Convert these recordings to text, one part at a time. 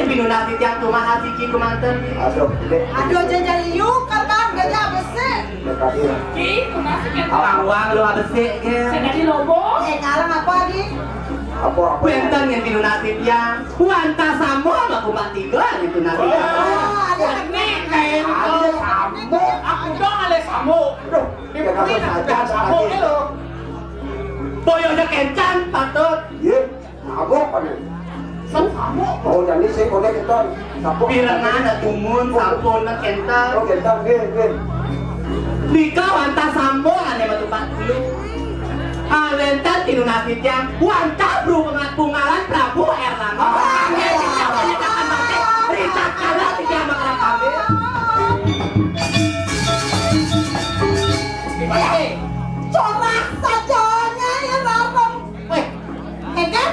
binunati tiang tumaha siki kumanten. Aduh jajan yuk karban gajah besi. Ki, kumaha ki? Awang lu abese ge. Sedari lobo. Ngalang apa lagi? Apa? Benten yang binunati tiang. Wanta samo aku mati gelar itu nanti. Ada Ini kayak itu. Aku dong ale samo. Di purin ada samo itu. Boyonya kencan patut. Iya, mabok kan ya? Samo. Oh, jadi saya konek itu sabuk. Pirengan na tumun sampun na kental. Oh, kentang, gini. Dika wanta sambo ane matupat dulu. Alentan tinunapit yang wanta bro pengalan Prabu Erlangga. Richard kalah tiga makna kami. corak sajanya ya Rabang. Hebat.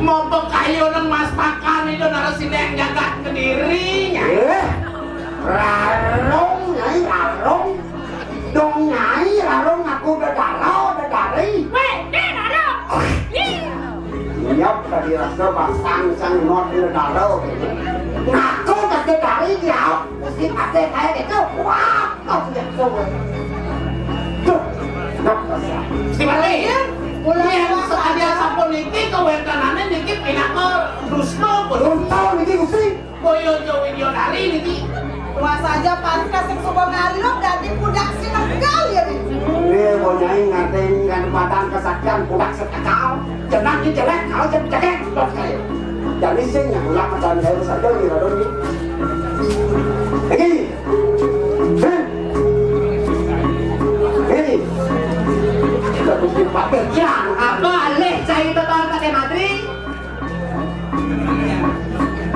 Mau pekayo ng mas pakan itu narasin yang jagat ke dirinya. Rarong, nyai rarong. Dong nyai rarong aku udah dari. Weh, dia naro. Nyop tadi rasa basang sang not udah daro. Ngaku kagak dari dia. Mesti pakai kayak gitu. Wah, kau lihat semua. Tuh, nyop rasa. Si Mali, yang sekalian sampun niki kewentanannya niki pindah ke Rusno. Tahu niki gusti. Boyo Jowi dari niki. Tua saja pantas yang suka ngaluk dari budak sinenggal ya nih. Ini mau nyai ngatain dengan badan kesaktian budak setekal. Jenang ini jelek, kalau jelek, bos saya. Jadi sing yang ulang macam saya saja di radon ini. Lagi, ini, kita mesti pakai Yang apa alih cai total pakai matri?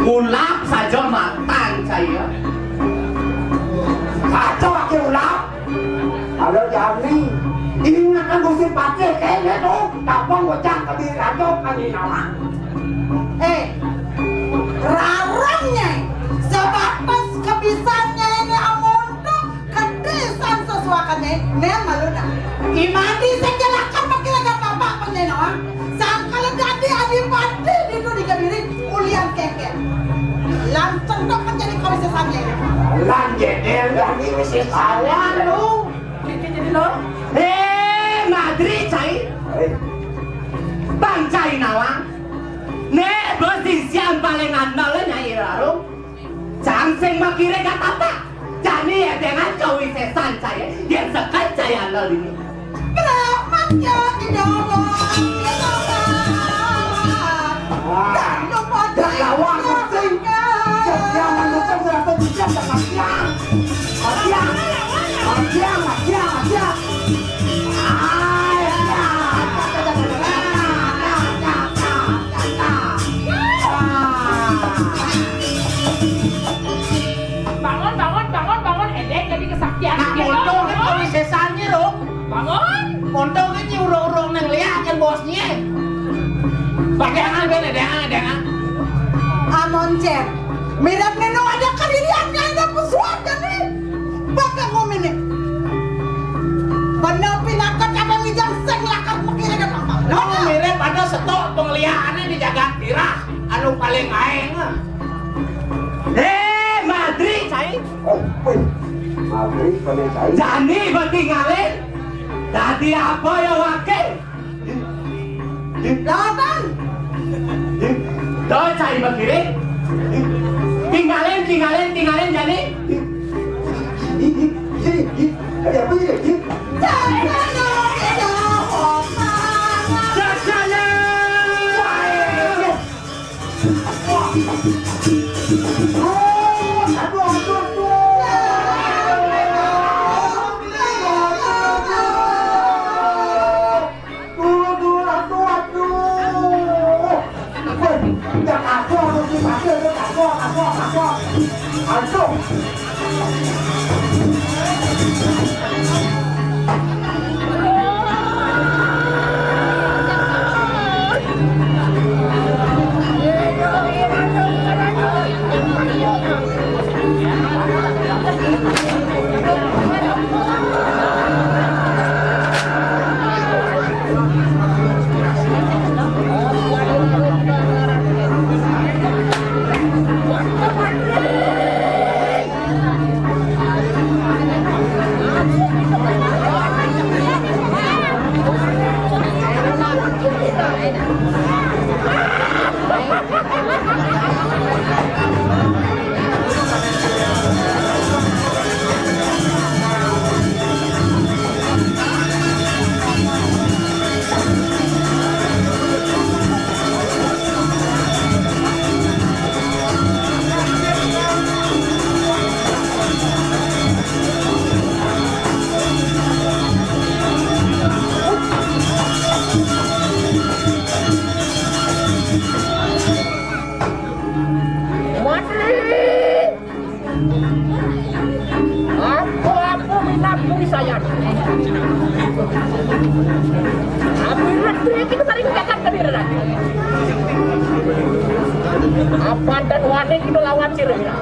Mulap saja matang saya. kacau pakai ulang. Ada jadi, ingat kan mesti pakai kayaknya tuh. Tapang bocah ke radon kami nama. Rarangnya sebatas kebisaannya ini amonto kedesan sesuakannya ini maluna imadi sejelakan makin agak bapak penyenang sangkala jadi adipati itu dikabiri ulian keke lanceng dok menjadi kebisaannya Lanjeder dari misi saya lu. Jadi lo? Madri cai. Bang cai nawang. Nek bos di siang paling andal nyai larung. Cangseng makire kata apa? Jani ya dengan cawi sesan saya. Dia sekat saya andal ini. Beramatnya di dalam dan lupa Lawang penting. Jangan manusia serasa tidak dengan siang. Siang. Bangun, hedek jadi kesaktian. Nak montong kan cawi sesannya loh. Bangun. Montong kan urung-urung nang lihat kan bosnya. Pakai angan bener deh. Amon cep, mirip neno ada kadiriannya ada pesuat kan nih, bakal ngomong nih. Bener pinakat apa mijang seng lakar mungkin ada apa? No, mirip ada stok pengliharannya di jagat tirah. Anu paling aeng. Madri cai. Mabri pada saya. Jani bertinggalin. Tadi apa ya wakil? Lawan, Doi cai berkiri. Tinggalin Jani. Ada apa ini? jangan dong Saksanya. Apa dan wani kita lawan sirnya.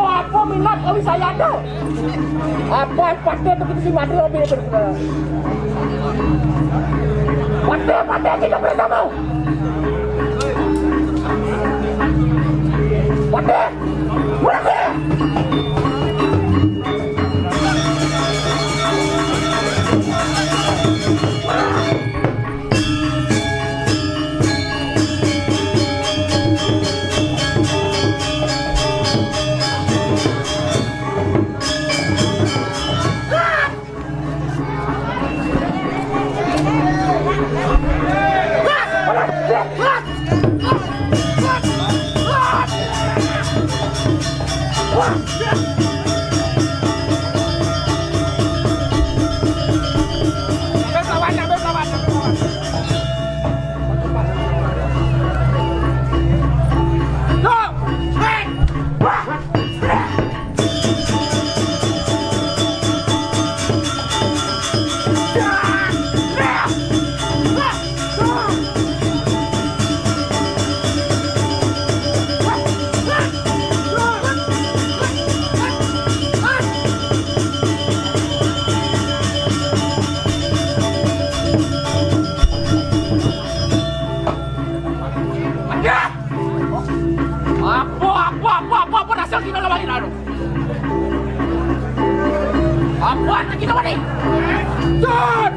Apa minat kami saya ada? Apa pakai begitu si mati mobil berdua? Pakai kita bersama. Pakai, pakai. Apa dasar kita lawan ini? Apa kita lawan ini? Jod!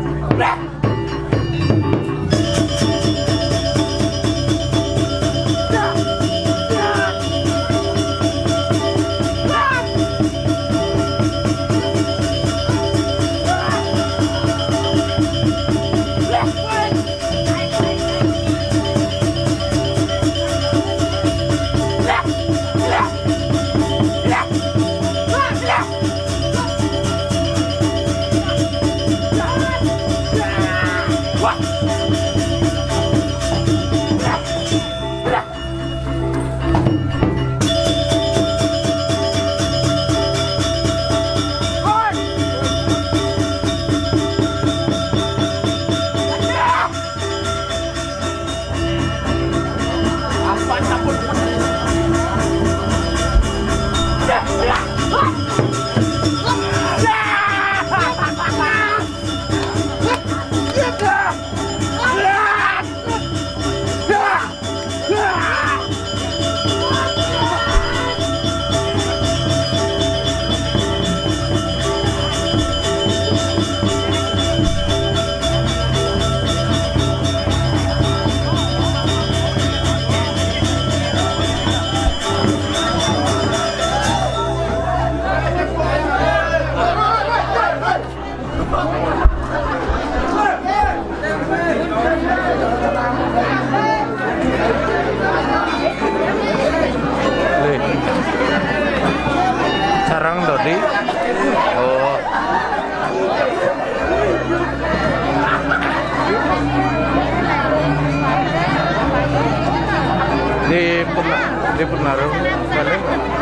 Di Penaro, balik.